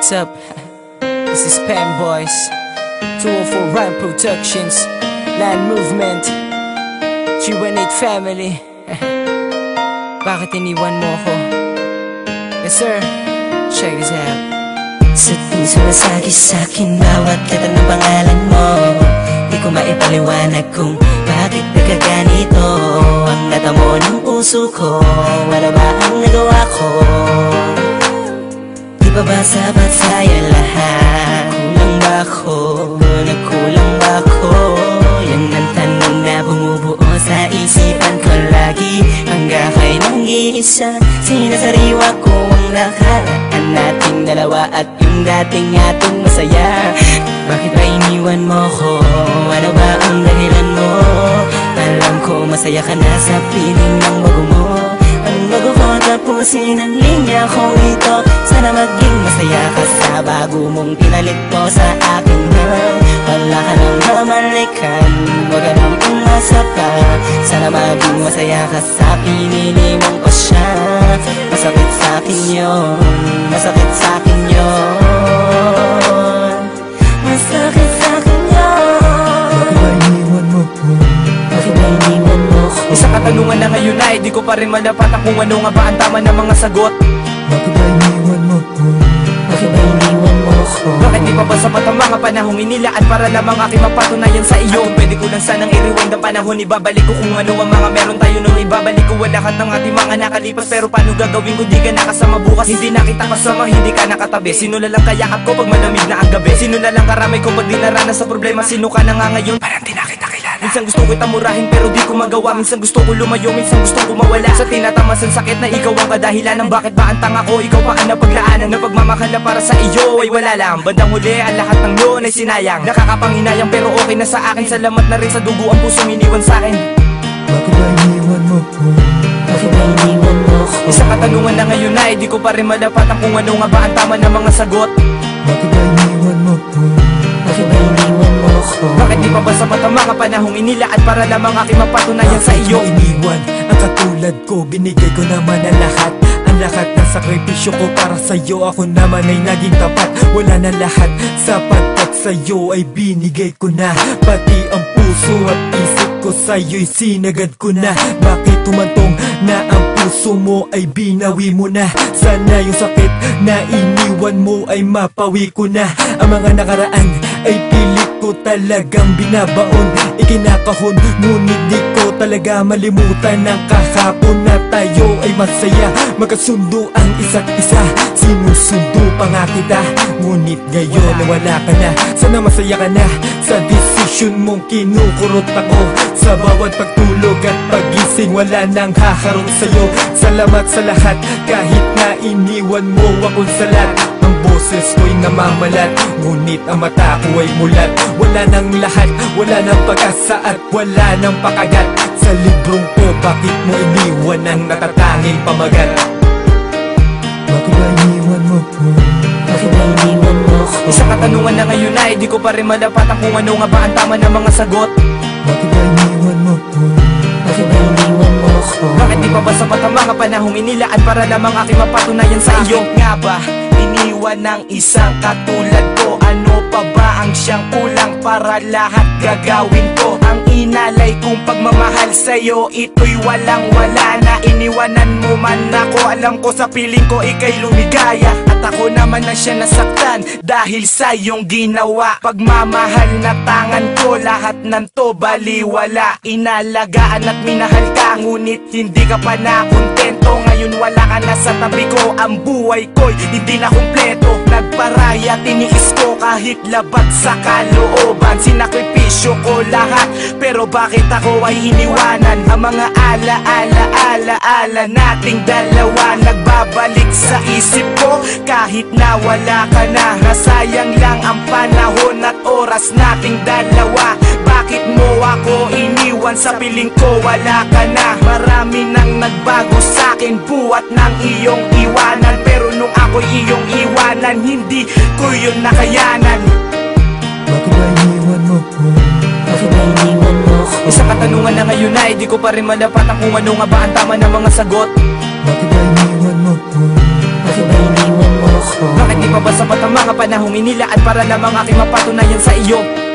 what's up? This is Pen Boys, 204 Rhyme Productions, Land Movement, G18 Family. Bakit iniwan mo ko? Yes sir, check this out. Sa tuwing sumasagi sa'kin bawat letra ng pangalan mo, di ko maipaliwanag kung bakit nagkaganito ang natamo ng puso ko. Ano ba ang nagawa ko? Di pa ba sapat sa'yo lahat? Kulang ba ako? Nagkulang ba ako? Yan ang tanong na bumubuo sa isipan ko lagi. Hanggang kay nang-iisa, sinasariwa ko ang nakaraan nating dalawa at yung dating ating masaya. Bakit ba iniwan mo ko? Ano ba ang dahilan mo? Alam ko masaya ka na sa piling ng bago mo. Ang bago ko tapusin ang linya ko ito. Sana maging masaya ka sa bago mong pinalit mo sa akin na wala ka nang mamalikan. Huwag ka nang umasa pa. Sana maging masaya ka sa pinili mong pasya. Masakit sa akin yun, masakit sa akin yun, masakit sa akin yun. Bakit ba iniwan mo ko? Bakit ba iniwan mo ko? Isang katanungan na ngayon ay di ko pa rin malapatan kung ano nga ba ang tama ng mga sagot. Bakit ba iniwan mo ko? Bakit ba iniwan mo ko? Bakit di pa ba sapat ang mga panahong inilaan para lamang aking mapatunayan sa iyo? Kung pwede ko lang sanang i-rewind ang panahon, ibabalik ko kung ano ang mga meron tayo nung ibabalik ko ang lahat ng ating mga nakalipas. Pero paano gagawin ko di ka nakasama bukas? Hindi na kita kasama, hindi ka nakatabi. Sino na lang kayakap ko pag malamig na ang gabi? Sino na lang karamay ko pag di naranas sa problema? Sino ka na nga ngayon? Parang di na kita kilala. Minsan gusto ko itamurahin pero di ko magawa. Minsan gusto ko lumayo, minsan gusto ko mawala. Sa tinatamasan sakit na ikaw ang kadahilan ng bakit ba ang tanga ko? Ikaw pa ang napaglaanan ng pagmamahal na para sa iyo ay wala lang. Bandang huli ang lahat ng noon ay sinayang. Nakakapanginayang pero okay na sa akin. Salamat na rin sa dugo ang pusong iniwan sa akin. Bakit ba iniwan mo ko? Bakit ba iniwan mo ko? Isang katanungan na ngayon ay di ko pa rin malapatan kung ano nga ba ang tama ng mga sagot. Bakit ba iniwan mo ko? Bakit ba iniwan mo ko? Bakit di pa ba sapat ang mga panahong inilaan para lamang aking mapatunayan sa iyo? Bakit mo iniwan ang katulad ko? Binigay ko naman ang lahat. Ang lahat ng sakripisyo ko para sa'yo. Ako naman ay naging tapat. Wala na lahat sapagkat sa'yo ay binigay ko na. Pati ang puso at isip ko sa'yo'y sinagad ko na. Bakit tumantong na ang puso mo ay binawi mo na? Sana yung sakit na iniwan mo ay mapawi ko na. Ang mga nakaraan ay pilit ko talagang binabaon. Ikinakahon, ngunit di ko talaga malimutan ang kahapon na tayo ay masaya. Magkasundo ang isa't isa, sinusundo pa nga kita. Ngunit ngayon na wala ka na, sana masaya ka na sa desisyon mong kinukurot ako. Sa bawat pagtulog at pagising, wala nang haharong sa'yo. Salamat sa lahat, kahit na iniwan mo akong salat. Ang boses ko'y namamalat, ngunit ang mata ko ay mulat. Wala nang lahat, wala nang pag-asa at wala nang pakagat. Sa librong ko, bakit mo iniwan ang natatanging pamagat? Bakit ba iniwan mo ko? Bakit ba iniwan mo ko? Isang katanungan na ngayon ay di ko pa rin malapatan kung ano nga ba ang tama ng mga sagot. Bakit ba iniwan mo ko? Bakit ba iniwan mo ko? Bakit di pa ba sapat ang mga panahong inilaan para lamang aking mapatunayan sa iyo? Bakit nga ba iniwan ng isang katulad ko? Ano pa ba ang siyang kulang para lahat gagawin ko? Ang inalay kong pagmamahal sa'yo, ito'y walang-wala na. Iniwanan mo man ako, alam ko sa piling ko ika'y lumigaya. At ako naman na siya nasaktan dahil sa iyong ginawa. Pagmamahal na tangan ko, lahat ng to baliwala. Inalagaan at minahal ka, ngunit hindi ka pa na kontento. Ngayon wala ka na sa tabi ko, ang buhay ko'y hindi na kumpleto. Nagparaya, tiniis ko kahit labat sa kalooban. Sinakripisyo ko lahat, pero bakit ako ay iniwanan? Ang mga ala nating dalawa nagbabalik sa isip ko kahit na wala ka na. Nasayang lang ang panahon at oras nating dalawa. Bakit mo ako iniwan? Sa piling ko wala ka na. Marami nang nagbago sa'kin buhat ng iyong iwanan. Pero nung ako'y iyong iwanan, hindi ko yun nakayanan. Bakit ba iniwan mo ko? Bakit ba iniwan mo ko? Isang katanungan na ngayon ay di ko pa rin malapatan kung ano nga ba ang tama ng mga sagot. Bakit ba iniwan mo ko? Bakit ba iniwan mo ko? Bakit di pa ba sapat ang mga panahong inilaan para lamang aking mapatunayan sa iyo?